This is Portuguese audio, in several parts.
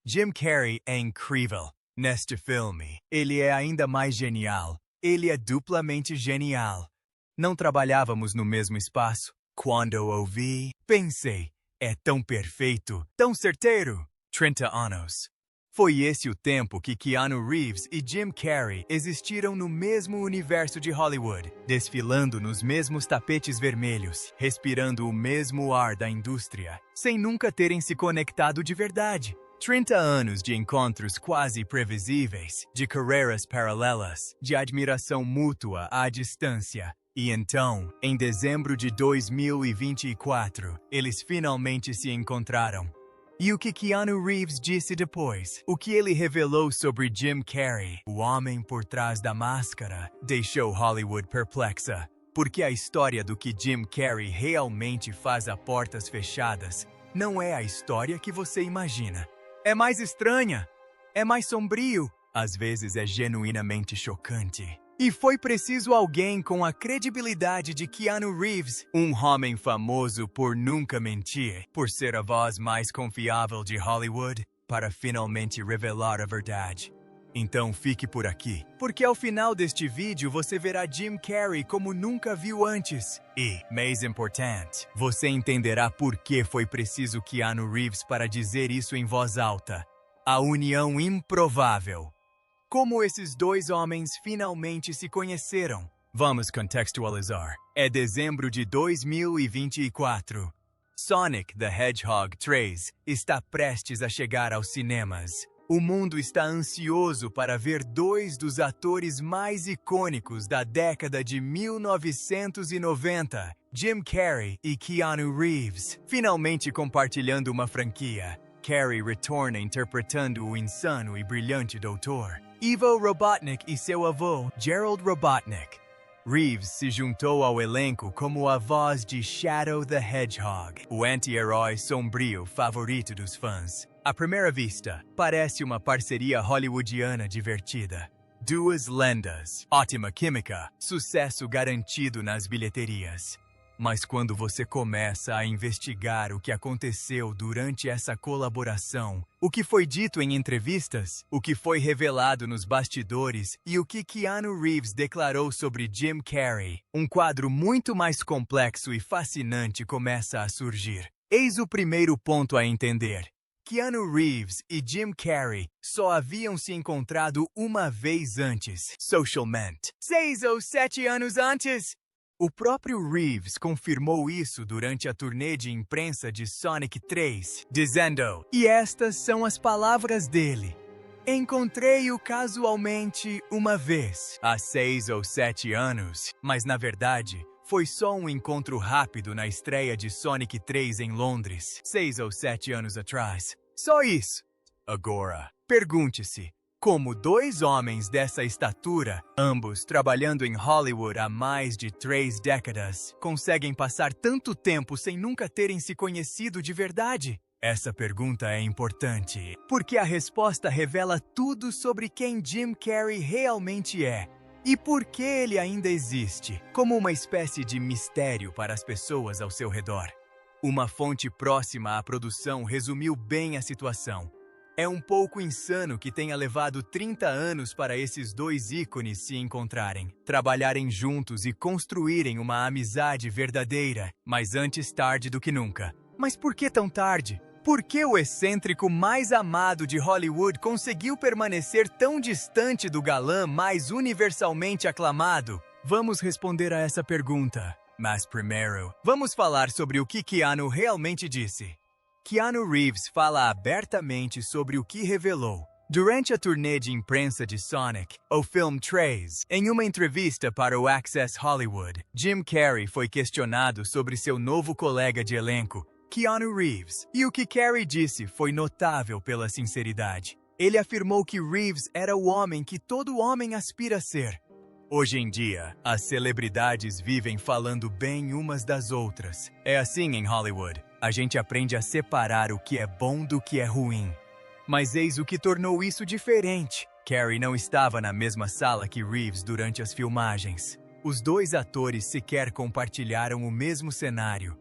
Jim Carrey é incrível neste filme. Ele é ainda mais genial. Ele é duplamente genial. Não trabalhávamos no mesmo espaço. Quando o vi, pensei, é tão perfeito, tão certeiro. 30 anos. Foi esse o tempo que Keanu Reeves e Jim Carrey existiram no mesmo universo de Hollywood, desfilando nos mesmos tapetes vermelhos, respirando o mesmo ar da indústria, sem nunca terem se conectado de verdade. 30 anos de encontros quase previsíveis, de carreiras paralelas, de admiração mútua à distância. E então, em dezembro de 2024, eles finalmente se encontraram. E o que Keanu Reeves disse depois, o que ele revelou sobre Jim Carrey, o homem por trás da máscara, deixou Hollywood perplexa. Porque a história do que Jim Carrey realmente faz a portas fechadas não é a história que você imagina. É mais estranha, é mais sombrio, às vezes é genuinamente chocante. E foi preciso alguém com a credibilidade de Keanu Reeves, um homem famoso por nunca mentir, por ser a voz mais confiável de Hollywood, para finalmente revelar a verdade. Então fique por aqui, porque ao final deste vídeo você verá Jim Carrey como nunca viu antes. E, mais importante, você entenderá por que foi preciso Keanu Reeves para dizer isso em voz alta. A união improvável. Como esses dois homens finalmente se conheceram? Vamos contextualizar. É dezembro de 2024. Sonic the Hedgehog 3 está prestes a chegar aos cinemas. O mundo está ansioso para ver dois dos atores mais icônicos da década de 1990, Jim Carrey e Keanu Reeves, finalmente compartilhando uma franquia. Carrey retorna interpretando o insano e brilhante doutor Ivo Robotnik e seu avô, Gerald Robotnik. Reeves se juntou ao elenco como a voz de Shadow the Hedgehog, o anti-herói sombrio favorito dos fãs. À primeira vista, parece uma parceria hollywoodiana divertida. Duas lendas, ótima química, sucesso garantido nas bilheterias. Mas quando você começa a investigar o que aconteceu durante essa colaboração, o que foi dito em entrevistas, o que foi revelado nos bastidores e o que Keanu Reeves declarou sobre Jim Carrey, um quadro muito mais complexo e fascinante começa a surgir. Eis o primeiro ponto a entender. Keanu Reeves e Jim Carrey só haviam se encontrado uma vez antes, socialmente. 6 ou 7 anos antes. O próprio Reeves confirmou isso durante a turnê de imprensa de Sonic 3, dizendo, e estas são as palavras dele: encontrei-o casualmente uma vez, há 6 ou 7 anos, mas na verdade foi só um encontro rápido na estreia de Sonic 3 em Londres, 6 ou 7 anos atrás. Só isso. Agora, pergunte-se, como dois homens dessa estatura, ambos trabalhando em Hollywood há mais de 3 décadas, conseguem passar tanto tempo sem nunca terem se conhecido de verdade? Essa pergunta é importante, porque a resposta revela tudo sobre quem Jim Carrey realmente é e por que ele ainda existe, como uma espécie de mistério para as pessoas ao seu redor. Uma fonte próxima à produção resumiu bem a situação. É um pouco insano que tenha levado 30 anos para esses dois ícones se encontrarem, trabalharem juntos e construírem uma amizade verdadeira, mas antes tarde do que nunca. Mas por que tão tarde? Por que o excêntrico mais amado de Hollywood conseguiu permanecer tão distante do galã mais universalmente aclamado? Vamos responder a essa pergunta. Mas primeiro, vamos falar sobre o que Keanu realmente disse. Keanu Reeves fala abertamente sobre o que revelou. Durante a turnê de imprensa de Sonic, o filme 3, em uma entrevista para o Access Hollywood, Jim Carrey foi questionado sobre seu novo colega de elenco, Keanu Reeves, e o que Carrey disse foi notável pela sinceridade. Ele afirmou que Reeves era o homem que todo homem aspira a ser. Hoje em dia, as celebridades vivem falando bem umas das outras. É assim em Hollywood. A gente aprende a separar o que é bom do que é ruim. Mas eis o que tornou isso diferente. Carrey não estava na mesma sala que Reeves durante as filmagens. Os dois atores sequer compartilharam o mesmo cenário.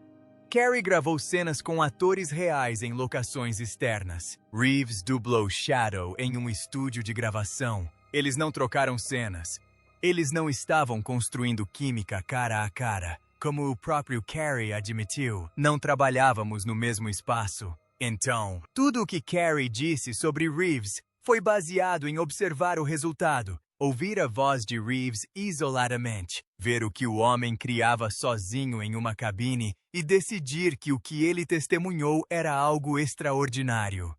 Carey gravou cenas com atores reais em locações externas. Reeves dublou Shadow em um estúdio de gravação. Eles não trocaram cenas. Eles não estavam construindo química cara a cara. Como o próprio Carey admitiu, não trabalhávamos no mesmo espaço. Então, tudo o que Carey disse sobre Reeves foi baseado em observar o resultado, ouvir a voz de Reeves isoladamente, ver o que o homem criava sozinho em uma cabine e decidir que o que ele testemunhou era algo extraordinário.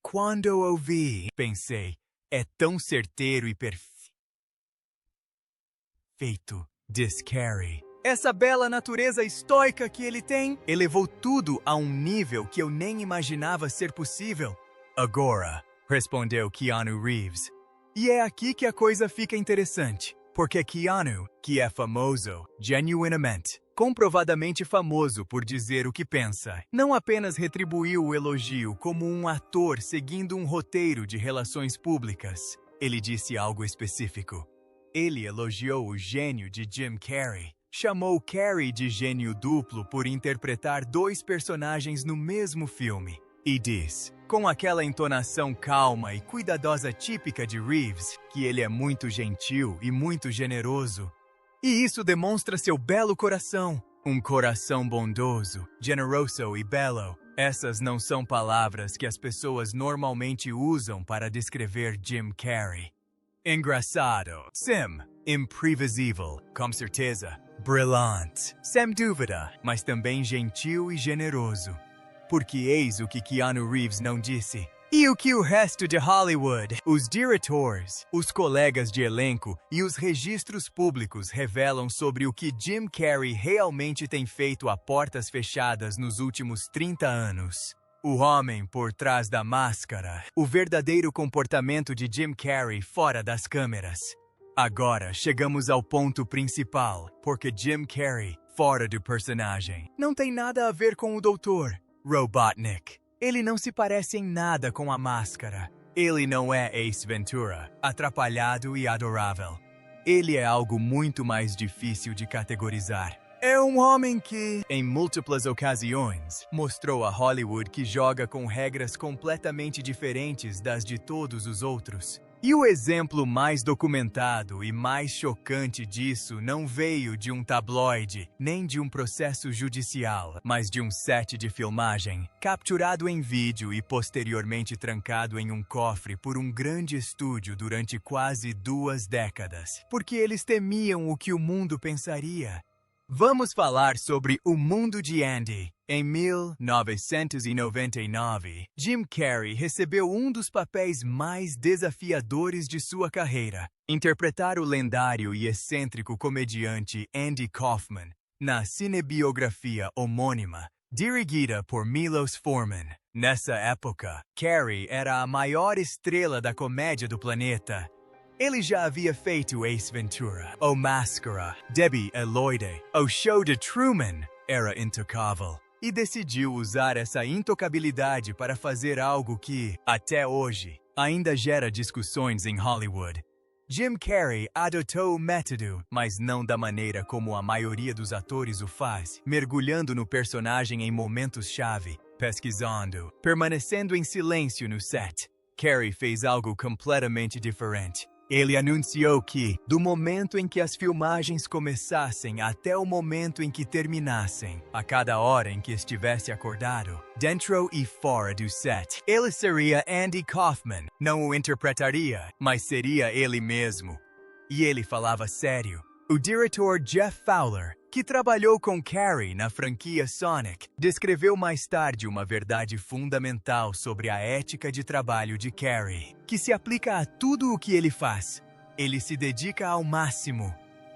Quando eu ouvi, pensei, é tão certeiro e perfeito, diz Carey. Essa bela natureza estoica que ele tem elevou tudo a um nível que eu nem imaginava ser possível. Agora, respondeu Keanu Reeves. E é aqui que a coisa fica interessante, porque Keanu, que é famoso, genuinamente, comprovadamente famoso por dizer o que pensa, não apenas retribuiu o elogio como um ator seguindo um roteiro de relações públicas. Ele disse algo específico. Ele elogiou o gênio de Jim Carrey. Chamou Carrey de gênio duplo por interpretar dois personagens no mesmo filme. E diz, com aquela entonação calma e cuidadosa típica de Reeves, que ele é muito gentil e muito generoso. E isso demonstra seu belo coração. Um coração bondoso, generoso e belo. Essas não são palavras que as pessoas normalmente usam para descrever Jim Carrey. Engraçado, sim. Imprevisível, com certeza. Brilhante, sem dúvida, mas também gentil e generoso. Porque eis o que Keanu Reeves não disse. E o que o resto de Hollywood, os diretores, os colegas de elenco e os registros públicos revelam sobre o que Jim Carrey realmente tem feito a portas fechadas nos últimos 30 anos. O homem por trás da máscara, o verdadeiro comportamento de Jim Carrey fora das câmeras. Agora chegamos ao ponto principal, porque Jim Carrey, fora do personagem, não tem nada a ver com o Dr. Robotnik. Ele não se parece em nada com a máscara. Ele não é Ace Ventura, atrapalhado e adorável. Ele é algo muito mais difícil de categorizar. É um homem que, em múltiplas ocasiões, mostrou a Hollywood que joga com regras completamente diferentes das de todos os outros. E o exemplo mais documentado e mais chocante disso não veio de um tabloide, nem de um processo judicial, mas de um set de filmagem, capturado em vídeo e posteriormente trancado em um cofre por um grande estúdio durante quase 2 décadas, porque eles temiam o que o mundo pensaria. Vamos falar sobre O Mundo de Andy. Em 1999, Jim Carrey recebeu um dos papéis mais desafiadores de sua carreira, interpretar o lendário e excêntrico comediante Andy Kaufman, na cinebiografia homônima, dirigida por Milos Forman. Nessa época, Carrey era a maior estrela da comédia do planeta. Ele já havia feito Ace Ventura, O Máscara, Debbie Lloyd, O Show de Truman, era intocável. E decidiu usar essa intocabilidade para fazer algo que, até hoje, ainda gera discussões em Hollywood. Jim Carrey adotou o método, mas não da maneira como a maioria dos atores o faz, mergulhando no personagem em momentos-chave, pesquisando, permanecendo em silêncio no set. Carrey fez algo completamente diferente. Ele anunciou que, do momento em que as filmagens começassem até o momento em que terminassem, a cada hora em que estivesse acordado, dentro e fora do set, ele seria Andy Kaufman. Não o interpretaria, mas seria ele mesmo. E ele falava sério. O diretor Jeff Fowler, que trabalhou com Carrey na franquia Sonic, descreveu mais tarde uma verdade fundamental sobre a ética de trabalho de Carrey, que se aplica a tudo o que ele faz. Ele se dedica ao máximo.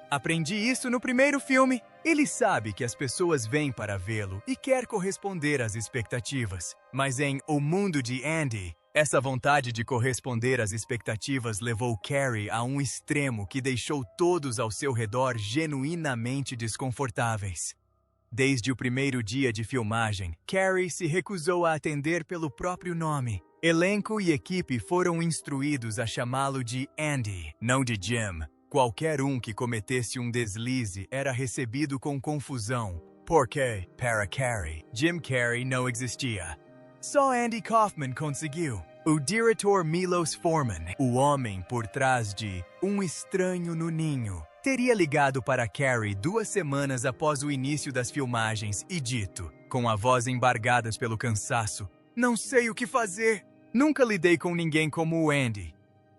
Aprendi isso no primeiro filme. Ele sabe que as pessoas vêm para vê-lo e quer corresponder às expectativas. Mas em O Mundo de Andy, essa vontade de corresponder às expectativas levou Carrey a um extremo que deixou todos ao seu redor genuinamente desconfortáveis. Desde o primeiro dia de filmagem, Carrey se recusou a atender pelo próprio nome. Elenco e equipe foram instruídos a chamá-lo de Andy, não de Jim. Qualquer um que cometesse um deslize era recebido com confusão, Porque, para Carrie, Jim Carrey não existia. Só Andy Kaufman conseguiu. O diretor Milos Forman, o homem por trás de Um Estranho no Ninho, teria ligado para Carrey 2 semanas após o início das filmagens e dito, com a voz embargada pelo cansaço, "Não sei o que fazer. Nunca lidei com ninguém como o Andy."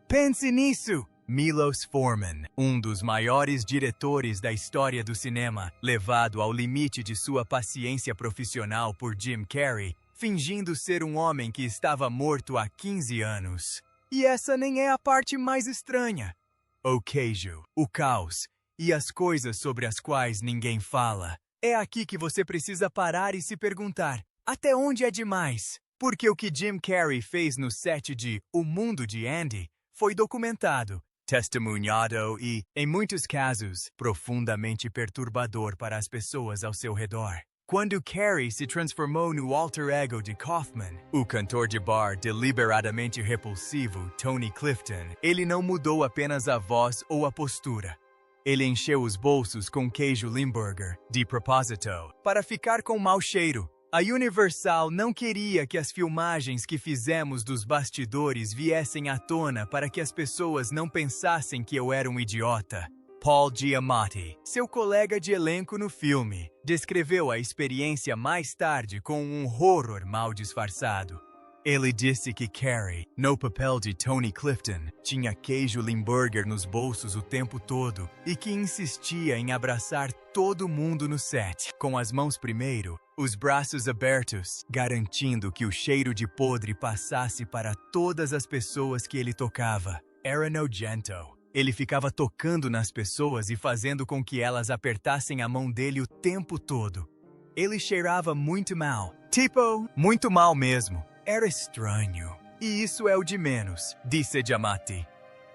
Pense nisso! Milos Forman, um dos maiores diretores da história do cinema, levado ao limite de sua paciência profissional por Jim Carrey, fingindo ser um homem que estava morto há 15 anos. E essa nem é a parte mais estranha. O queijo, o caos e as coisas sobre as quais ninguém fala. É aqui que você precisa parar e se perguntar, até onde é demais? Porque o que Jim Carrey fez no set de O Mundo de Andy foi documentado, testemunhado e, em muitos casos, profundamente perturbador para as pessoas ao seu redor. Quando Carrey se transformou no alter ego de Kaufman, o cantor de bar deliberadamente repulsivo Tony Clifton, ele não mudou apenas a voz ou a postura. Ele encheu os bolsos com queijo Limburger, de propósito, para ficar com mau cheiro. A Universal não queria que as filmagens que fizemos dos bastidores viessem à tona para que as pessoas não pensassem que eu era um idiota. Paul Giamatti, seu colega de elenco no filme, descreveu a experiência mais tarde com um horror mal disfarçado. Ele disse que Carrey, no papel de Tony Clifton, tinha queijo Limburger nos bolsos o tempo todo e que insistia em abraçar todo mundo no set, com as mãos primeiro, os braços abertos, garantindo que o cheiro de podre passasse para todas as pessoas que ele tocava. Era nojento. Ele ficava tocando nas pessoas e fazendo com que elas apertassem a mão dele o tempo todo. Ele cheirava muito mal. Tipo, muito mal mesmo. Era estranho. E isso é o de menos, disse Giamatti.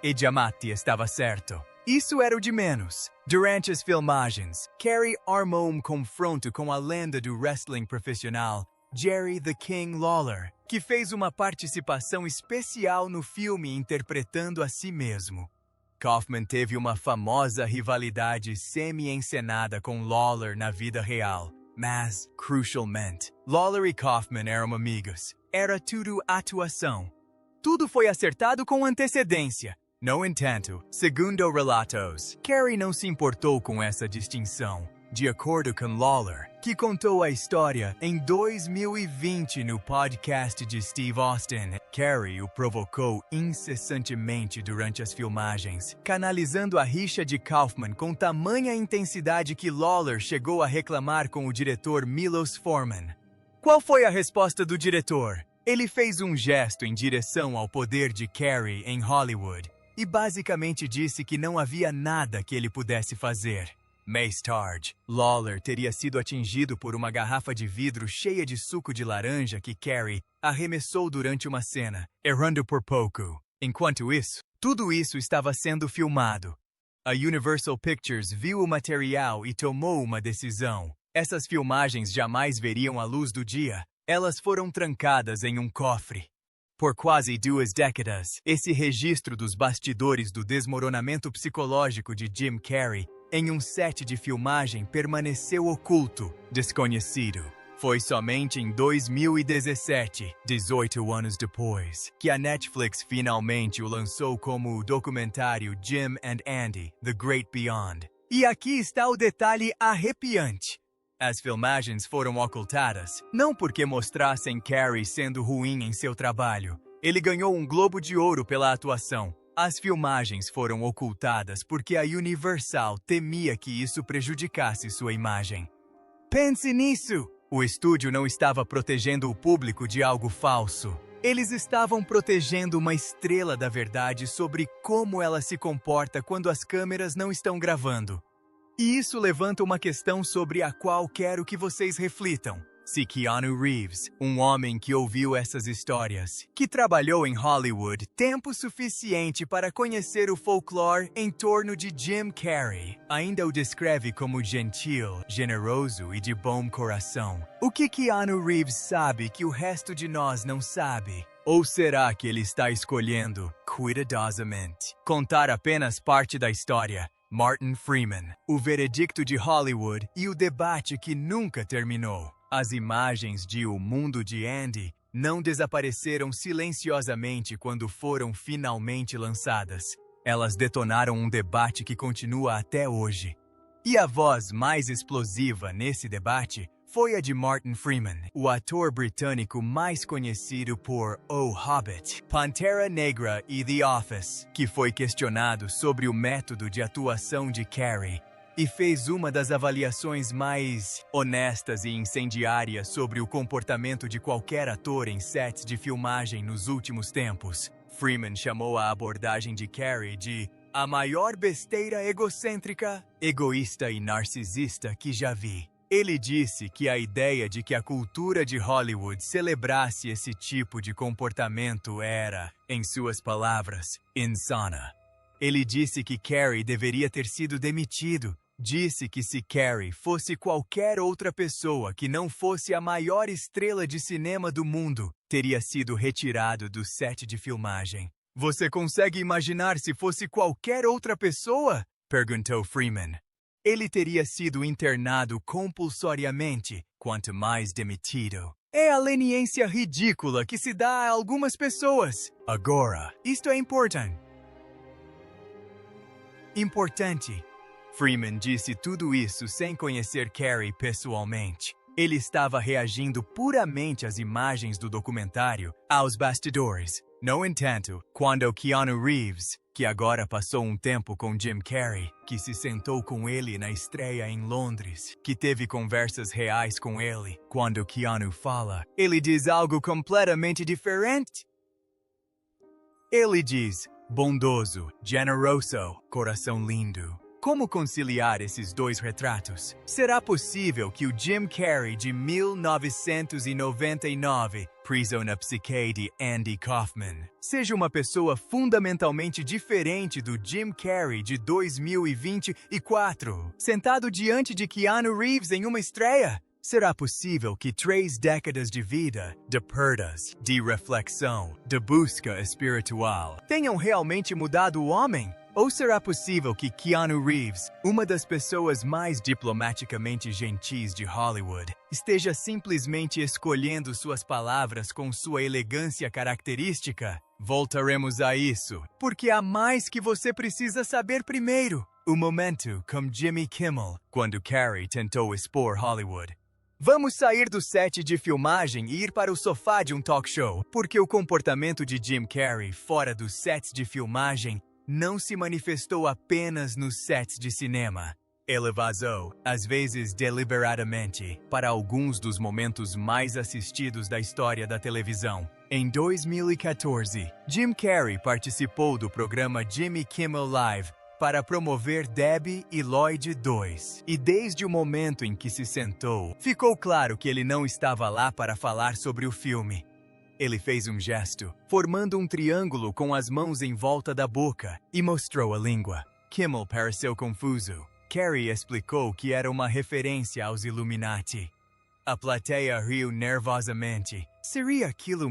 E Giamatti estava certo. Isso era o de menos. Durante as filmagens, Carrey armou um confronto com a lenda do wrestling profissional, Jerry the King Lawler, que fez uma participação especial no filme interpretando a si mesmo. Kaufman teve uma famosa rivalidade semi-encenada com Lawler na vida real, mas, crucialmente, Lawler e Kaufman eram amigos. Era tudo atuação. Tudo foi acertado com antecedência. No entanto, segundo relatos, Carrey não se importou com essa distinção. De acordo com Lawler, que contou a história em 2020 no podcast de Steve Austin, Carrey o provocou incessantemente durante as filmagens, canalizando a rixa de Kaufman com tamanha intensidade que Lawler chegou a reclamar com o diretor Milos Forman. Qual foi a resposta do diretor? Ele fez um gesto em direção ao poder de Carrey em Hollywood e basicamente disse que não havia nada que ele pudesse fazer. Mais tarde, Lawler teria sido atingido por uma garrafa de vidro cheia de suco de laranja que Carrey arremessou durante uma cena, errando por pouco. Enquanto isso, tudo isso estava sendo filmado. A Universal Pictures viu o material e tomou uma decisão. Essas filmagens jamais veriam a luz do dia. Elas foram trancadas em um cofre. Por quase 2 décadas, esse registro dos bastidores do desmoronamento psicológico de Jim Carrey em um set de filmagem permaneceu oculto, desconhecido. Foi somente em 2017, 18 anos depois, que a Netflix finalmente o lançou como o documentário Jim and Andy, The Great Beyond. E aqui está o detalhe arrepiante. As filmagens foram ocultadas, não porque mostrassem Carrey sendo ruim em seu trabalho. Ele ganhou um Globo de Ouro pela atuação. As filmagens foram ocultadas porque a Universal temia que isso prejudicasse sua imagem. Pense nisso! O estúdio não estava protegendo o público de algo falso. Eles estavam protegendo uma estrela da verdade sobre como ela se comporta quando as câmeras não estão gravando. E isso levanta uma questão sobre a qual quero que vocês reflitam. Se Keanu Reeves, um homem que ouviu essas histórias, que trabalhou em Hollywood tempo suficiente para conhecer o folclore em torno de Jim Carrey, ainda o descreve como gentil, generoso e de bom coração, o que Keanu Reeves sabe que o resto de nós não sabe? Ou será que ele está escolhendo, cuidadosamente, contar apenas parte da história Martin Freeman, o veredicto de Hollywood e o debate que nunca terminou. As imagens de O Mundo de Andy não desapareceram silenciosamente quando foram finalmente lançadas. Elas detonaram um debate que continua até hoje. E a voz mais explosiva nesse debate foi a de Martin Freeman, o ator britânico mais conhecido por O Hobbit, Pantera Negra e The Office, que foi questionado sobre o método de atuação de Carrey e fez uma das avaliações mais honestas e incendiárias sobre o comportamento de qualquer ator em sets de filmagem nos últimos tempos. Freeman chamou a abordagem de Carrey de a maior besteira egocêntrica, egoísta e narcisista que já vi. Ele disse que a ideia de que a cultura de Hollywood celebrasse esse tipo de comportamento era, em suas palavras, insana. Ele disse que Carrey deveria ter sido demitido. Disse que se Carrey fosse qualquer outra pessoa que não fosse a maior estrela de cinema do mundo, teria sido retirado do set de filmagem. Você consegue imaginar se fosse qualquer outra pessoa? Perguntou Freeman. Ele teria sido internado compulsoriamente, quanto mais demitido. É a leniência ridícula que se dá a algumas pessoas. Agora, isto é importante. Freeman disse tudo isso sem conhecer Carrey pessoalmente. Ele estava reagindo puramente às imagens do documentário, aos bastidores. No entanto, quando Keanu Reeves, que agora passou um tempo com Jim Carrey, que se sentou com ele na estreia em Londres, que teve conversas reais com ele, quando Keanu fala, ele diz algo completamente diferente. Ele diz, bondoso, generoso, coração lindo. Como conciliar esses dois retratos? Será possível que o Jim Carrey de 1999, Prison of Psyche de Andy Kaufman, seja uma pessoa fundamentalmente diferente do Jim Carrey de 2024, sentado diante de Keanu Reeves em uma estreia? Será possível que 3 décadas de vida, de perdas, de reflexão, de busca espiritual, tenham realmente mudado o homem? Ou será possível que Keanu Reeves, uma das pessoas mais diplomaticamente gentis de Hollywood, esteja simplesmente escolhendo suas palavras com sua elegância característica? Voltaremos a isso, porque há mais que você precisa saber primeiro. O momento com Jimmy Kimmel, quando Carrey tentou expor Hollywood. Vamos sair do set de filmagem e ir para o sofá de um talk show, porque o comportamento de Jim Carrey fora dos sets de filmagem não se manifestou apenas nos sets de cinema. Ele vazou, às vezes deliberadamente, para alguns dos momentos mais assistidos da história da televisão. Em 2014, Jim Carrey participou do programa Jimmy Kimmel Live para promover Debbie e Lloyd 2. E desde o momento em que se sentou, ficou claro que ele não estava lá para falar sobre o filme. Ele fez um gesto, formando um triângulo com as mãos em volta da boca, e mostrou a língua. Kimmel pareceu confuso. Carrey explicou que era uma referência aos Illuminati. A plateia riu nervosamente. Seria aquilo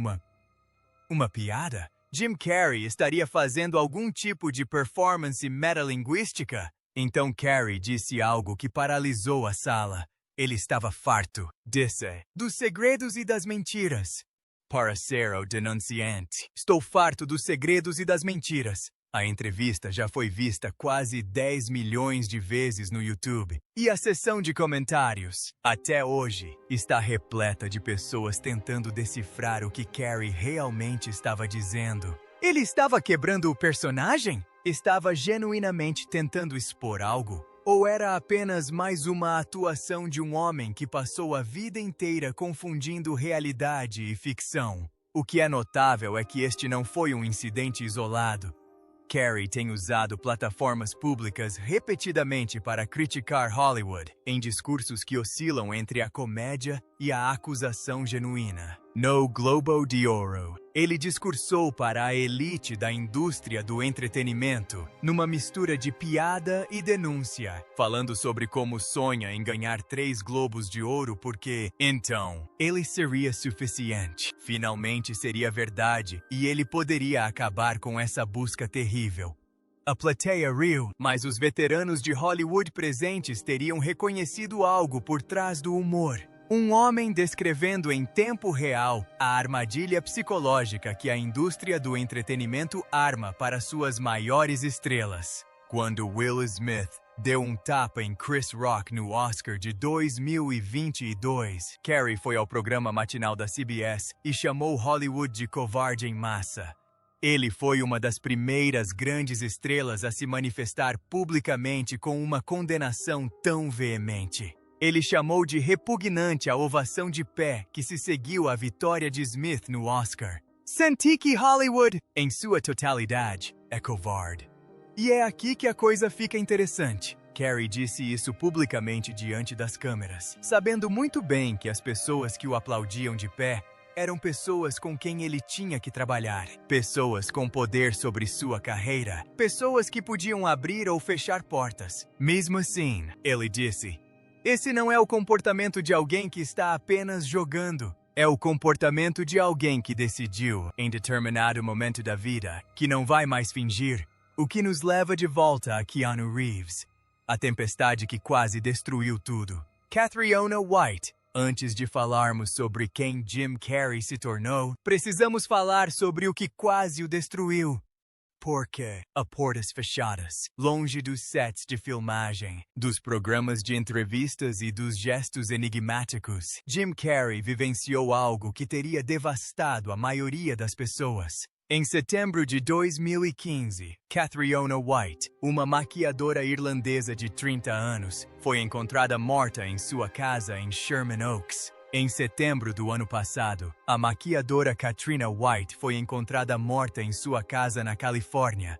uma piada? Jim Carrey estaria fazendo algum tipo de performance metalinguística? Então Carrey disse algo que paralisou a sala. Ele estava farto, disse, dos segredos e das mentiras. Para ser o denunciante, estou farto dos segredos e das mentiras. A entrevista já foi vista quase 10 milhões de vezes no YouTube. E a seção de comentários, até hoje, está repleta de pessoas tentando decifrar o que Carrey realmente estava dizendo. Ele estava quebrando o personagem? Estava genuinamente tentando expor algo? Ou era apenas mais uma atuação de um homem que passou a vida inteira confundindo realidade e ficção? O que é notável é que este não foi um incidente isolado. Carrey tem usado plataformas públicas repetidamente para criticar Hollywood, em discursos que oscilam entre a comédia e a acusação genuína. No Globo de Ouro, ele discursou para a elite da indústria do entretenimento, numa mistura de piada e denúncia, falando sobre como sonha em ganhar 3 Globos de Ouro porque, então, ele seria suficiente. Finalmente seria verdade e ele poderia acabar com essa busca terrível. A plateia riu, mas os veteranos de Hollywood presentes teriam reconhecido algo por trás do humor. Um homem descrevendo em tempo real a armadilha psicológica que a indústria do entretenimento arma para suas maiores estrelas. Quando Will Smith deu um tapa em Chris Rock no Oscar de 2022, Carey foi ao programa matinal da CBS e chamou Hollywood de covarde em massa. Ele foi uma das primeiras grandes estrelas a se manifestar publicamente com uma condenação tão veemente. Ele chamou de repugnante a ovação de pé que se seguiu à vitória de Smith no Oscar. Senti que Hollywood, em sua totalidade, é covarde. E é aqui que a coisa fica interessante. Carey disse isso publicamente diante das câmeras, sabendo muito bem que as pessoas que o aplaudiam de pé eram pessoas com quem ele tinha que trabalhar, pessoas com poder sobre sua carreira, pessoas que podiam abrir ou fechar portas. Mesmo assim, ele disse, esse não é o comportamento de alguém que está apenas jogando. É o comportamento de alguém que decidiu, em determinado momento da vida, que não vai mais fingir. O que nos leva de volta a Keanu Reeves, a tempestade que quase destruiu tudo. Catriona White. Antes de falarmos sobre quem Jim Carrey se tornou, precisamos falar sobre o que quase o destruiu. Porque, a portas fechadas, longe dos sets de filmagem, dos programas de entrevistas e dos gestos enigmáticos, Jim Carrey vivenciou algo que teria devastado a maioria das pessoas. Em setembro de 2015, Catriona White, uma maquiadora irlandesa de 30 anos, foi encontrada morta em sua casa em Sherman Oaks. Em setembro do ano passado, a maquiadora Katrina White foi encontrada morta em sua casa na Califórnia.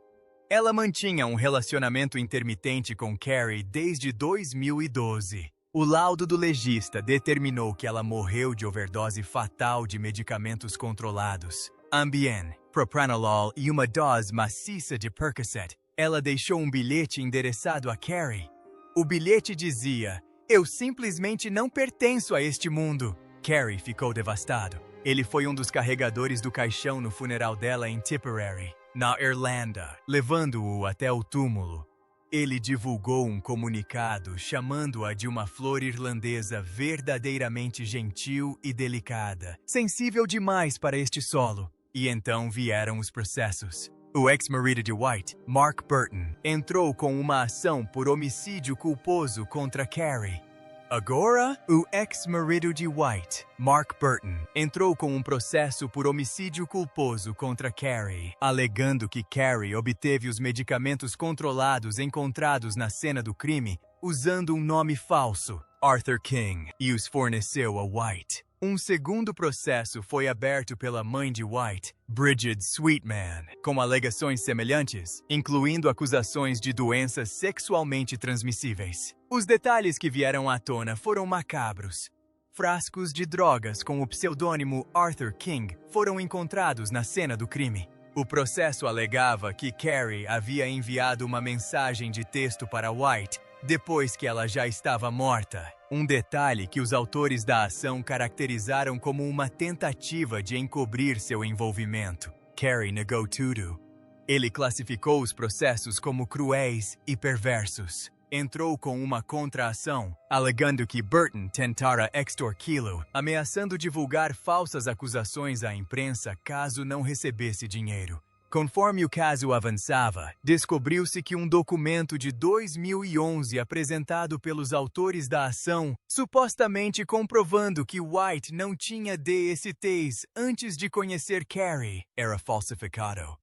Ela mantinha um relacionamento intermitente com Carrey desde 2012. O laudo do legista determinou que ela morreu de overdose fatal de medicamentos controlados. Ambien, propranolol e uma dose maciça de Percocet. Ela deixou um bilhete endereçado a Carrey. O bilhete dizia, eu simplesmente não pertenço a este mundo. Carrey ficou devastado. Ele foi um dos carregadores do caixão no funeral dela em Tipperary, na Irlanda, levando-o até o túmulo. Ele divulgou um comunicado chamando-a de uma flor irlandesa verdadeiramente gentil e delicada, sensível demais para este solo. E então vieram os processos. O ex-marido de White, Mark Burton, entrou com uma ação por homicídio culposo contra Carrey. Agora, o ex-marido de White, Mark Burton, entrou com um processo por homicídio culposo contra Carrey, alegando que Carrey obteve os medicamentos controlados encontrados na cena do crime usando um nome falso, Arthur King, e os forneceu a White. Um segundo processo foi aberto pela mãe de White, Bridget Sweetman, com alegações semelhantes, incluindo acusações de doenças sexualmente transmissíveis. Os detalhes que vieram à tona foram macabros. Frascos de drogas com o pseudônimo Arthur King foram encontrados na cena do crime. O processo alegava que Carrey havia enviado uma mensagem de texto para White depois que ela já estava morta. Um detalhe que os autores da ação caracterizaram como uma tentativa de encobrir seu envolvimento. Carrey negou tudo. Ele classificou os processos como cruéis e perversos. Entrou com uma contra-ação, alegando que Burton tentara extorquí-lo, ameaçando divulgar falsas acusações à imprensa caso não recebesse dinheiro. Conforme o caso avançava, descobriu-se que um documento de 2011 apresentado pelos autores da ação, supostamente comprovando que White não tinha DSTs antes de conhecer Carrey, era falsificado.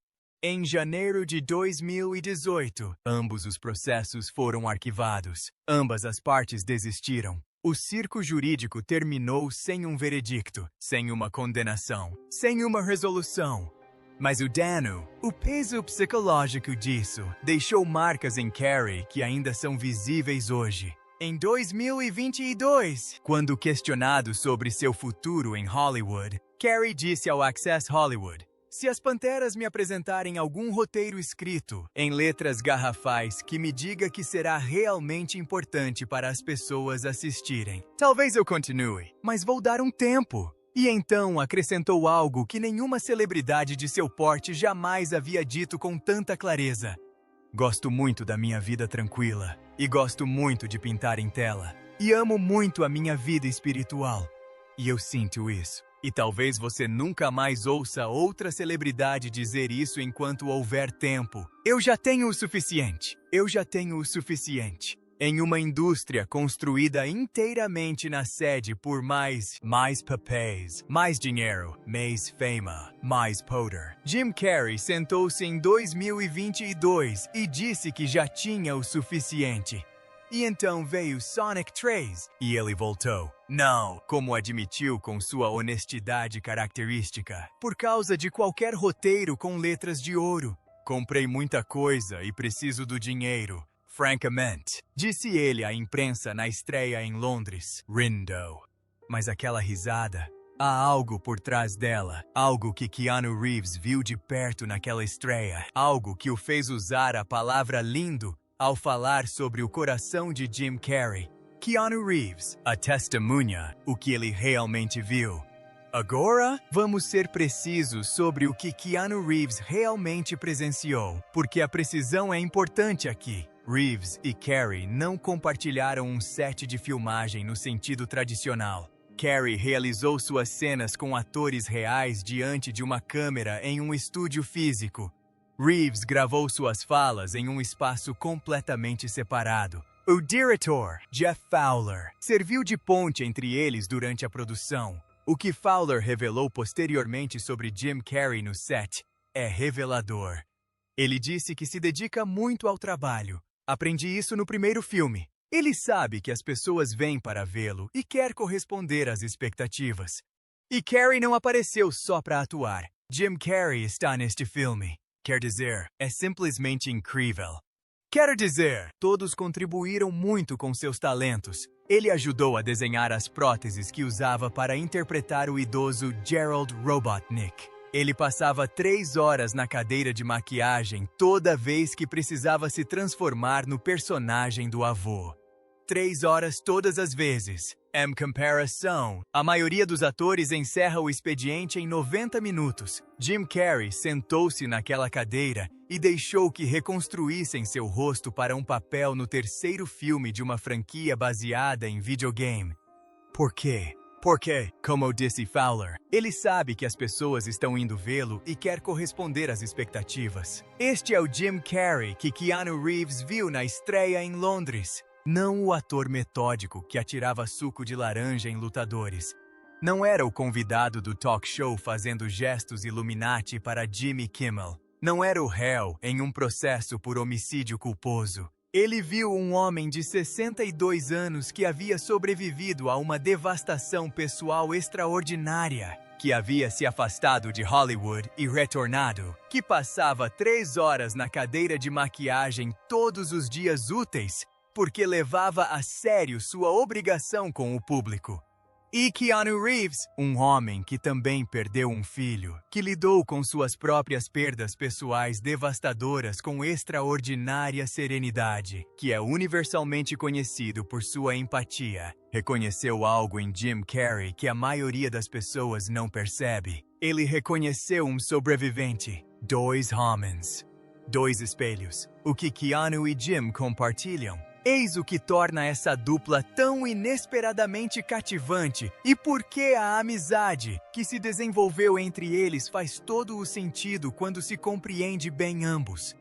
Em janeiro de 2018, ambos os processos foram arquivados. Ambas as partes desistiram. O circo jurídico terminou sem um veredicto, sem uma condenação, sem uma resolução. Mas o dano, o peso psicológico disso, deixou marcas em Carrey que ainda são visíveis hoje. Em 2022, quando questionado sobre seu futuro em Hollywood, Carrey disse ao Access Hollywood, se as Panteras me apresentarem algum roteiro escrito, em letras garrafais, que me diga que será realmente importante para as pessoas assistirem, talvez eu continue, mas vou dar um tempo. E então acrescentou algo que nenhuma celebridade de seu porte jamais havia dito com tanta clareza. Gosto muito da minha vida tranquila e gosto muito de pintar em tela. E amo muito a minha vida espiritual. E eu sinto isso. E talvez você nunca mais ouça outra celebridade dizer isso enquanto houver tempo. Eu já tenho o suficiente. Eu já tenho o suficiente. Em uma indústria construída inteiramente na sede por mais papéis, mais dinheiro, mais fama, mais poder. Jim Carrey sentou-se em 2022 e disse que já tinha o suficiente. E então veio Sonic 3 e ele voltou. Não, como admitiu com sua honestidade característica, por causa de qualquer roteiro com letras de ouro. Comprei muita coisa e preciso do dinheiro. Francamente, disse ele à imprensa na estreia em Londres, Rindo. Mas aquela risada, há algo por trás dela, algo que Keanu Reeves viu de perto naquela estreia, algo que o fez usar a palavra lindo ao falar sobre o coração de Jim Carrey. Keanu Reeves, a testemunha, o que ele realmente viu. Agora, vamos ser precisos sobre o que Keanu Reeves realmente presenciou, porque a precisão é importante aqui. Reeves e Carrey não compartilharam um set de filmagem no sentido tradicional. Carrey realizou suas cenas com atores reais diante de uma câmera em um estúdio físico. Reeves gravou suas falas em um espaço completamente separado. O diretor, Jeff Fowler, serviu de ponte entre eles durante a produção. O que Fowler revelou posteriormente sobre Jim Carrey no set é revelador. Ele disse que se dedica muito ao trabalho. Aprendi isso no primeiro filme. Ele sabe que as pessoas vêm para vê-lo e quer corresponder às expectativas. E Carrey não apareceu só para atuar. Jim Carrey está neste filme. Quer dizer, é simplesmente incrível. Quero dizer, todos contribuíram muito com seus talentos. Ele ajudou a desenhar as próteses que usava para interpretar o idoso Gerald Robotnik. Ele passava 3 horas na cadeira de maquiagem toda vez que precisava se transformar no personagem do avô. 3 horas todas as vezes. Em comparação, a maioria dos atores encerra o expediente em 90 minutos. Jim Carrey sentou-se naquela cadeira e deixou que reconstruíssem seu rosto para um papel no terceiro filme de uma franquia baseada em videogame. Por quê? Porque, como disse Fowler, ele sabe que as pessoas estão indo vê-lo e quer corresponder às expectativas. Este é o Jim Carrey que Keanu Reeves viu na estreia em Londres. Não o ator metódico que atirava suco de laranja em lutadores. Não era o convidado do talk show fazendo gestos Illuminati para Jimmy Kimmel. Não era o réu em um processo por homicídio culposo. Ele viu um homem de 62 anos que havia sobrevivido a uma devastação pessoal extraordinária, que havia se afastado de Hollywood e retornado, que passava 3 horas na cadeira de maquiagem todos os dias úteis, porque levava a sério sua obrigação com o público. E Keanu Reeves, um homem que também perdeu um filho, que lidou com suas próprias perdas pessoais devastadoras com extraordinária serenidade, que é universalmente conhecido por sua empatia, reconheceu algo em Jim Carrey que a maioria das pessoas não percebe. Ele reconheceu um sobrevivente, 2 homens, 2 espelhos, o que Keanu e Jim compartilham. Eis o que torna essa dupla tão inesperadamente cativante e por que a amizade que se desenvolveu entre eles faz todo o sentido quando se compreende bem ambos.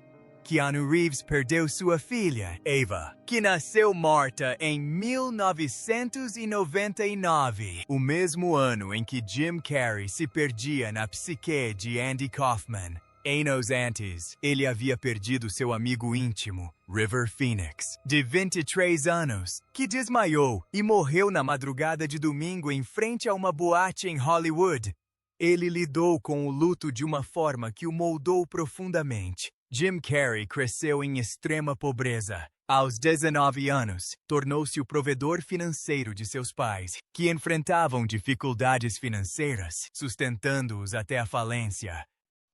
Keanu Reeves perdeu sua filha, Ava, que nasceu morta em 1999, o mesmo ano em que Jim Carrey se perdia na psique de Andy Kaufman. Anos antes, ele havia perdido seu amigo íntimo, River Phoenix, de 23 anos, que desmaiou e morreu na madrugada de domingo em frente a uma boate em Hollywood. Ele lidou com o luto de uma forma que o moldou profundamente. Jim Carrey cresceu em extrema pobreza. Aos 19 anos, tornou-se o provedor financeiro de seus pais, que enfrentavam dificuldades financeiras, sustentando-os até a falência.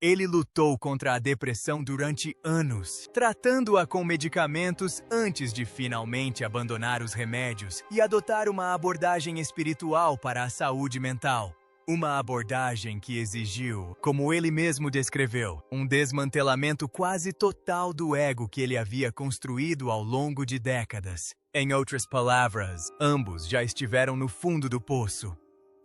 Ele lutou contra a depressão durante anos, tratando-a com medicamentos antes de finalmente abandonar os remédios e adotar uma abordagem espiritual para a saúde mental. Uma abordagem que exigiu, como ele mesmo descreveu, um desmantelamento quase total do ego que ele havia construído ao longo de décadas. Em outras palavras, ambos já estiveram no fundo do poço.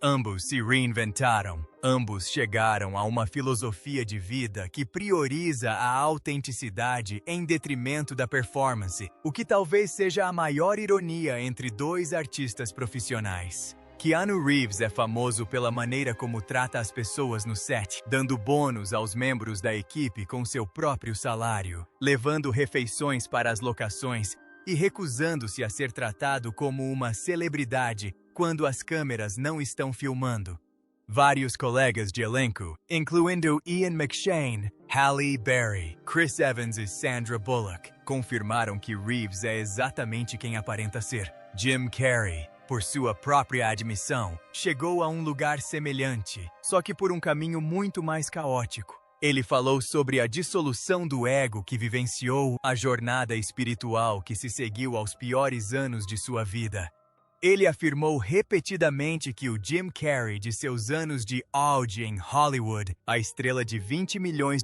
Ambos se reinventaram. Ambos chegaram a uma filosofia de vida que prioriza a autenticidade em detrimento da performance, o que talvez seja a maior ironia entre dois artistas profissionais. Keanu Reeves é famoso pela maneira como trata as pessoas no set, dando bônus aos membros da equipe com seu próprio salário, levando refeições para as locações e recusando-se a ser tratado como uma celebridade quando as câmeras não estão filmando. Vários colegas de elenco, incluindo Ian McShane, Halle Berry, Chris Evans e Sandra Bullock, confirmaram que Reeves é exatamente quem aparenta ser. Jim Carrey, por sua própria admissão, chegou a um lugar semelhante, só que por um caminho muito mais caótico. Ele falou sobre a dissolução do ego que vivenciou, a jornada espiritual que se seguiu aos piores anos de sua vida. Ele afirmou repetidamente que o Jim Carrey de seus anos de auge em Hollywood, a estrela de $20 milhões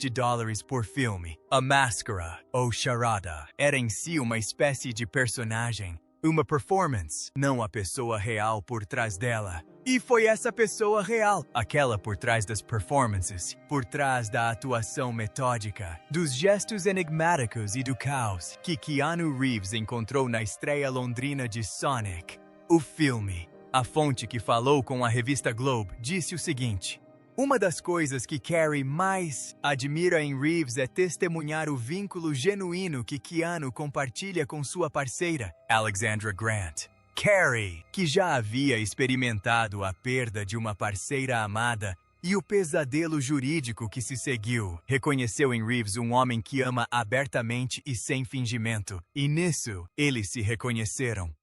por filme, A Máscara ou Charada, era em si uma espécie de personagem, uma performance, não a pessoa real por trás dela. E foi essa pessoa real, aquela por trás das performances, por trás da atuação metódica, dos gestos enigmáticos e do caos, que Keanu Reeves encontrou na estreia londrina de Sonic, o filme. A fonte que falou com a revista Globe disse o seguinte: uma das coisas que Carrey mais admira em Reeves é testemunhar o vínculo genuíno que Keanu compartilha com sua parceira, Alexandra Grant. Carrey, que já havia experimentado a perda de uma parceira amada e o pesadelo jurídico que se seguiu, reconheceu em Reeves um homem que ama abertamente e sem fingimento, e nisso eles se reconheceram.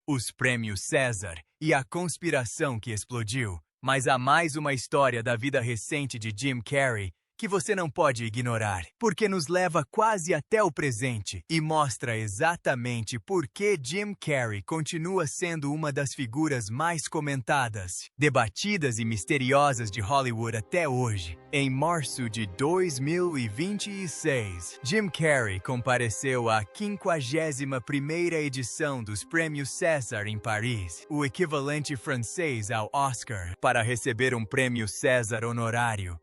Os prêmios César e a conspiração que explodiu, mas há mais uma história da vida recente de Jim Carrey que você não pode ignorar, porque nos leva quase até o presente e mostra exatamente por que Jim Carrey continua sendo uma das figuras mais comentadas, debatidas e misteriosas de Hollywood até hoje. Em março de 2026, Jim Carrey compareceu à 51ª edição dos Prêmios César em Paris, o equivalente francês ao Oscar, para receber um prêmio César honorário.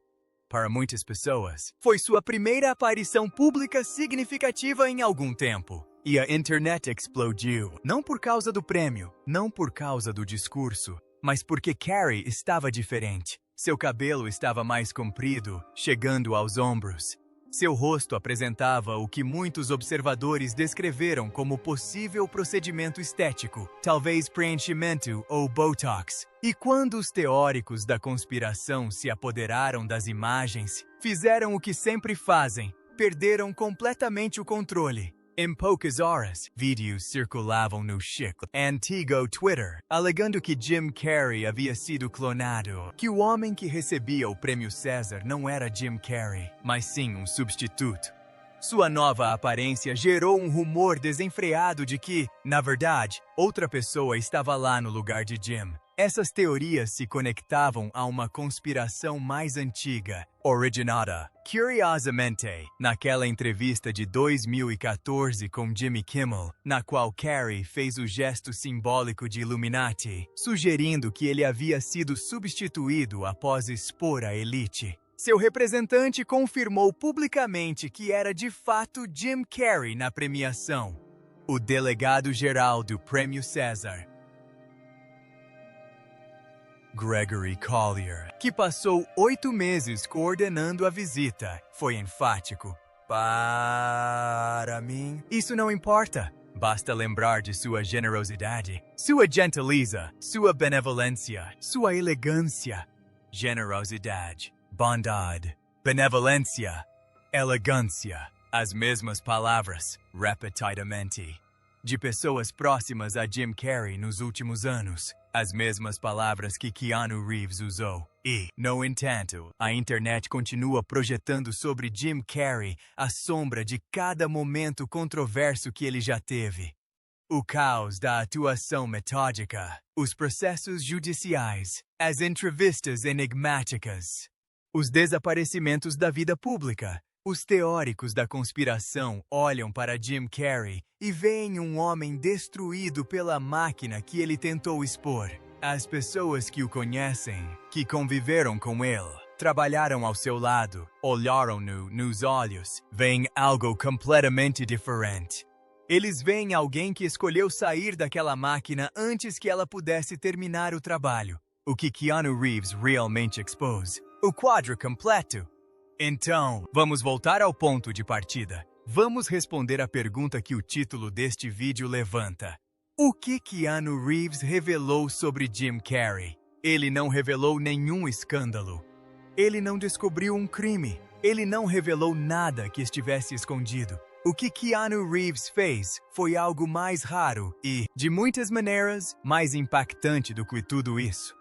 Para muitas pessoas, foi sua primeira aparição pública significativa em algum tempo. E a internet explodiu, não por causa do prêmio, não por causa do discurso, mas porque Carrey estava diferente. Seu cabelo estava mais comprido, chegando aos ombros. Seu rosto apresentava o que muitos observadores descreveram como possível procedimento estético, talvez preenchimento ou Botox. E quando os teóricos da conspiração se apoderaram das imagens, fizeram o que sempre fazem, perderam completamente o controle. Em poucas horas, vídeos circulavam no chico antigo Twitter, alegando que Jim Carrey havia sido clonado, que o homem que recebia o prêmio César não era Jim Carrey, mas sim um substituto. Sua nova aparência gerou um rumor desenfreado de que, na verdade, outra pessoa estava lá no lugar de Jim. Essas teorias se conectavam a uma conspiração mais antiga, originada, curiosamente, naquela entrevista de 2014 com Jimmy Kimmel, na qual Carrey fez o gesto simbólico de Illuminati, sugerindo que ele havia sido substituído após expor a elite. Seu representante confirmou publicamente que era de fato Jim Carrey na premiação. O delegado-geral do Prêmio César, Gregory Collier, que passou 8 meses coordenando a visita, foi enfático. Para mim, isso não importa. Basta lembrar de sua generosidade, sua gentileza, sua benevolência, sua elegância. Generosidade, bondade, benevolência, elegância. As mesmas palavras, repetidamente, de pessoas próximas a Jim Carrey nos últimos anos. As mesmas palavras que Keanu Reeves usou. E, no entanto, a internet continua projetando sobre Jim Carrey a sombra de cada momento controverso que ele já teve. o caos da atuação metódica, os processos judiciais, as entrevistas enigmáticas, os desaparecimentos da vida pública. Os teóricos da conspiração olham para Jim Carrey e veem um homem destruído pela máquina que ele tentou expor. As pessoas que o conhecem, que conviveram com ele, trabalharam ao seu lado, olharam-no nos olhos, veem algo completamente diferente. Eles veem alguém que escolheu sair daquela máquina antes que ela pudesse terminar o trabalho. O que Keanu Reeves realmente expôs. O quadro completo. Então, vamos voltar ao ponto de partida. Vamos responder a pergunta que o título deste vídeo levanta. O que Keanu Reeves revelou sobre Jim Carrey? Ele não revelou nenhum escândalo. Ele não descobriu um crime. Ele não revelou nada que estivesse escondido. O que Keanu Reeves fez foi algo mais raro e, de muitas maneiras, mais impactante do que tudo isso.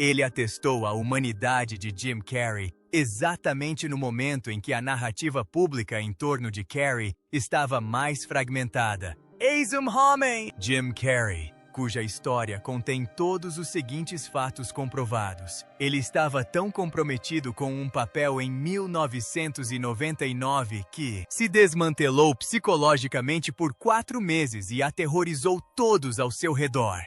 Ele atestou a humanidade de Jim Carrey exatamente no momento em que a narrativa pública em torno de Carrey estava mais fragmentada. Eis um homem! Jim Carrey, cuja história contém todos os seguintes fatos comprovados. Ele estava tão comprometido com um papel em 1999 que se desmantelou psicologicamente por 4 meses e aterrorizou todos ao seu redor.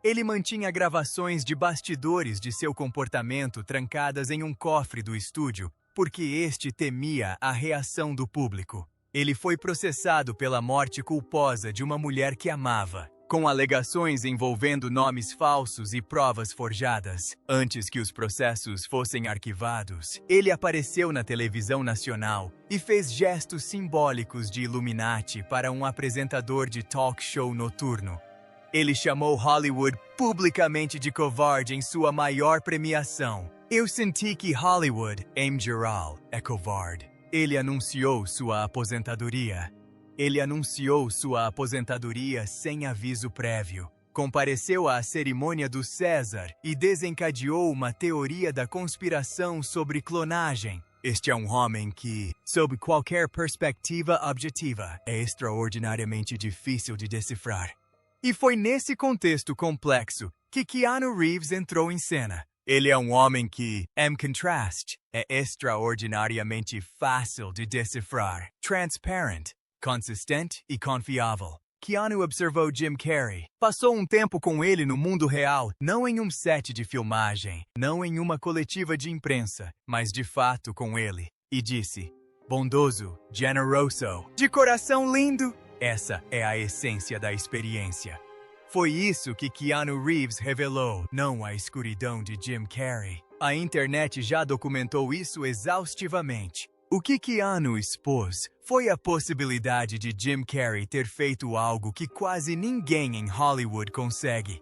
Ele mantinha gravações de bastidores de seu comportamento trancadas em um cofre do estúdio, porque este temia a reação do público. Ele foi processado pela morte culposa de uma mulher que amava, com alegações envolvendo nomes falsos e provas forjadas. Antes que os processos fossem arquivados, ele apareceu na televisão nacional e fez gestos simbólicos de Illuminati para um apresentador de talk show noturno. Ele chamou Hollywood publicamente de covarde em sua maior premiação. Eu senti que Hollywood, em geral, é covarde. Ele anunciou sua aposentadoria. Ele anunciou sua aposentadoria sem aviso prévio. Compareceu à cerimônia do César e desencadeou uma teoria da conspiração sobre clonagem. Este é um homem que, sob qualquer perspectiva objetiva, é extraordinariamente difícil de decifrar. E foi nesse contexto complexo que Keanu Reeves entrou em cena. Ele é um homem que, em contraste, é extraordinariamente fácil de decifrar, transparent, consistente e confiável. Keanu observou Jim Carrey. Passou um tempo com ele no mundo real, não em um set de filmagem, não em uma coletiva de imprensa, mas de fato com ele. E disse, bondoso, generoso, de coração lindo. Essa é a essência da experiência. Foi isso que Keanu Reeves revelou, não a escuridão de Jim Carrey. A internet já documentou isso exaustivamente. O que Keanu expôs foi a possibilidade de Jim Carrey ter feito algo que quase ninguém em Hollywood consegue.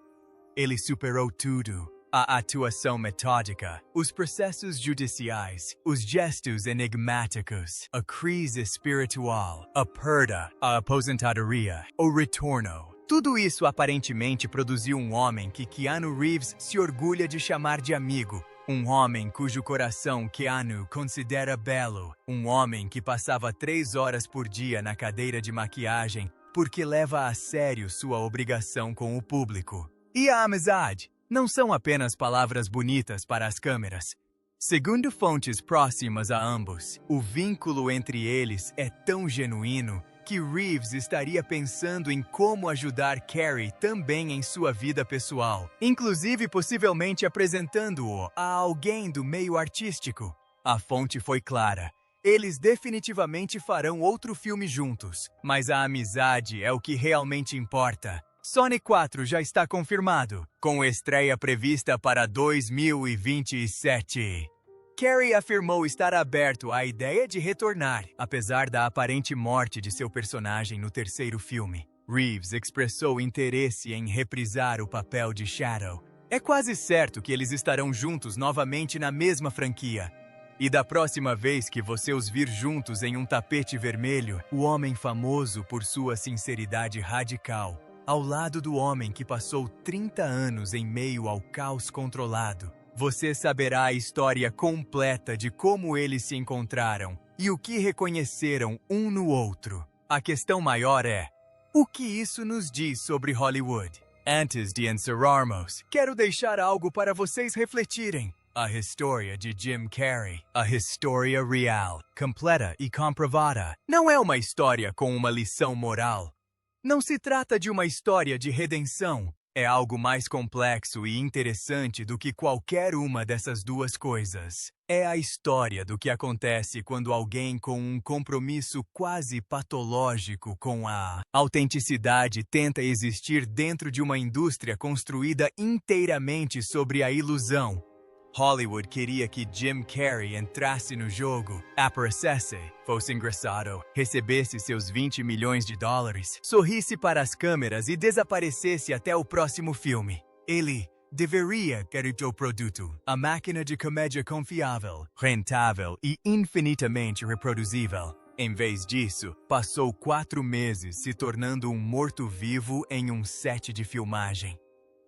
Ele superou tudo. A atuação metódica, os processos judiciais, os gestos enigmáticos, a crise espiritual, a perda, a aposentadoria, o retorno. Tudo isso aparentemente produziu um homem que Keanu Reeves se orgulha de chamar de amigo. Um homem cujo coração Keanu considera belo. Um homem que passava 3 horas por dia na cadeira de maquiagem porque leva a sério sua obrigação com o público. E a amizade? Não são apenas palavras bonitas para as câmeras. Segundo fontes próximas a ambos, o vínculo entre eles é tão genuíno que Reeves estaria pensando em como ajudar Carrey também em sua vida pessoal, inclusive possivelmente apresentando-o a alguém do meio artístico. A fonte foi clara. Eles definitivamente farão outro filme juntos, mas a amizade é o que realmente importa. Sonic 4 já está confirmado, com estreia prevista para 2027. Carrey afirmou estar aberto à ideia de retornar, apesar da aparente morte de seu personagem no 3º filme. Reeves expressou interesse em reprisar o papel de Shadow. É quase certo que eles estarão juntos novamente na mesma franquia. E da próxima vez que você os vir juntos em um tapete vermelho, o homem famoso por sua sinceridade radical, ao lado do homem que passou 30 anos em meio ao caos controlado, você saberá a história completa de como eles se encontraram e o que reconheceram um no outro. A questão maior é, O que isso nos diz sobre Hollywood? Antes de encerrarmos, quero deixar algo para vocês refletirem. A história de Jim Carrey, a história real, completa e comprovada, não é uma história com uma lição moral. Não se trata de uma história de redenção. É algo mais complexo e interessante do que qualquer uma dessas duas coisas. É a história do que acontece quando alguém com um compromisso quase patológico com a autenticidade tenta existir dentro de uma indústria construída inteiramente sobre a ilusão. Hollywood queria que Jim Carrey entrasse no jogo, aparecesse, fosse engraçado, recebesse seus 20 milhões de dólares, sorrisse para as câmeras e desaparecesse até o próximo filme. Ele deveria ter o produto, a máquina de comédia confiável, rentável e infinitamente reproduzível. Em vez disso, passou 4 meses se tornando um morto-vivo em um set de filmagem.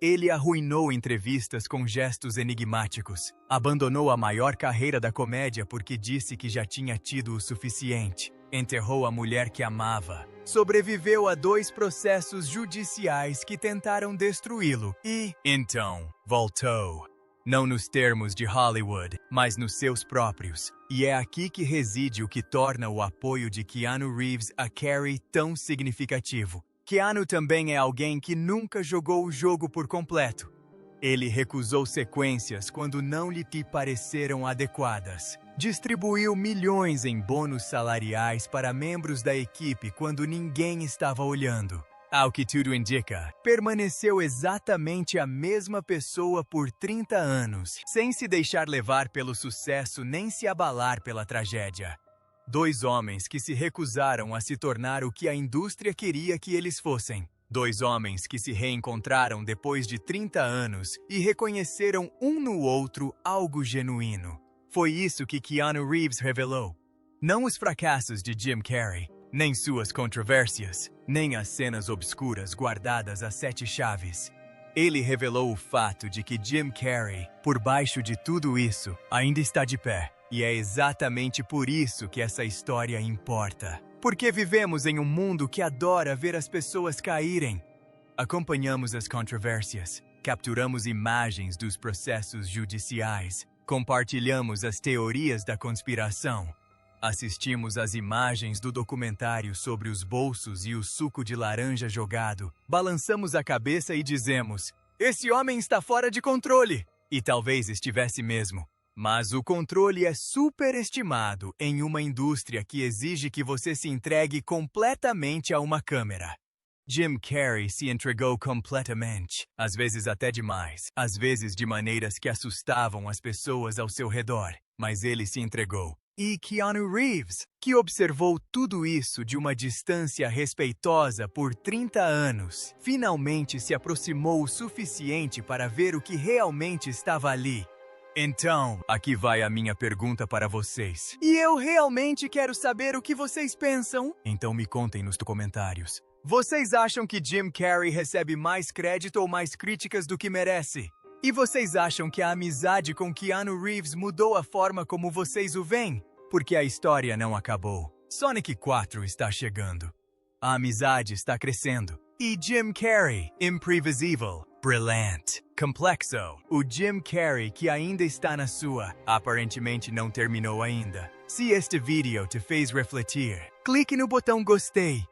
Ele arruinou entrevistas com gestos enigmáticos, abandonou a maior carreira da comédia porque disse que já tinha tido o suficiente, enterrou a mulher que amava, sobreviveu a 2 processos judiciais que tentaram destruí-lo e, então, voltou. Não nos termos de Hollywood, mas nos seus próprios. E é aqui que reside o que torna o apoio de Keanu Reeves a Carrey tão significativo. Keanu também é alguém que nunca jogou o jogo por completo. Ele recusou sequências quando não lhe pareceram adequadas. Distribuiu milhões em bônus salariais para membros da equipe quando ninguém estava olhando. Ao que tudo indica, permaneceu exatamente a mesma pessoa por 30 anos, sem se deixar levar pelo sucesso nem se abalar pela tragédia. 2 homens que se recusaram a se tornar o que a indústria queria que eles fossem. 2 homens que se reencontraram depois de 30 anos e reconheceram um no outro algo genuíno. Foi isso que Keanu Reeves revelou. Não os fracassos de Jim Carrey, nem suas controvérsias, nem as cenas obscuras guardadas a 7 chaves. Ele revelou o fato de que Jim Carrey, por baixo de tudo isso, ainda está de pé. E é exatamente por isso que essa história importa. Porque vivemos em um mundo que adora ver as pessoas caírem. Acompanhamos as controvérsias, capturamos imagens dos processos judiciais, compartilhamos as teorias da conspiração, assistimos às imagens do documentário sobre os bolsos e o suco de laranja jogado, balançamos a cabeça e dizemos: esse homem está fora de controle! E talvez estivesse mesmo. Mas o controle é superestimado em uma indústria que exige que você se entregue completamente a uma câmera. Jim Carrey se entregou completamente, às vezes até demais, às vezes de maneiras que assustavam as pessoas ao seu redor, mas ele se entregou. E Keanu Reeves, que observou tudo isso de uma distância respeitosa por 30 anos, finalmente se aproximou o suficiente para ver o que realmente estava ali. Então, aqui vai a minha pergunta para vocês. E eu realmente quero saber o que vocês pensam. Então me contem nos comentários. Vocês acham que Jim Carrey recebe mais crédito ou mais críticas do que merece? E vocês acham que a amizade com Keanu Reeves mudou a forma como vocês o veem? Porque a história não acabou. Sonic 4 está chegando. A amizade está crescendo. E Jim Carrey, imprevisível, brilhante, complexo. O Jim Carrey que ainda está na sua, aparentemente não terminou ainda. Se este vídeo te fez refletir, clique no botão gostei.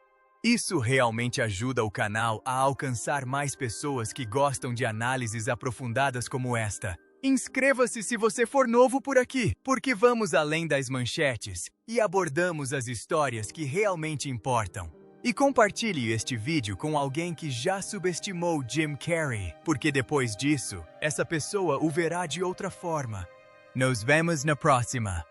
Isso realmente ajuda o canal a alcançar mais pessoas que gostam de análises aprofundadas como esta. Inscreva-se se você for novo por aqui, porque vamos além das manchetes e abordamos as histórias que realmente importam. E compartilhe este vídeo com alguém que já subestimou Jim Carrey, porque depois disso, essa pessoa o verá de outra forma. Nos vemos na próxima!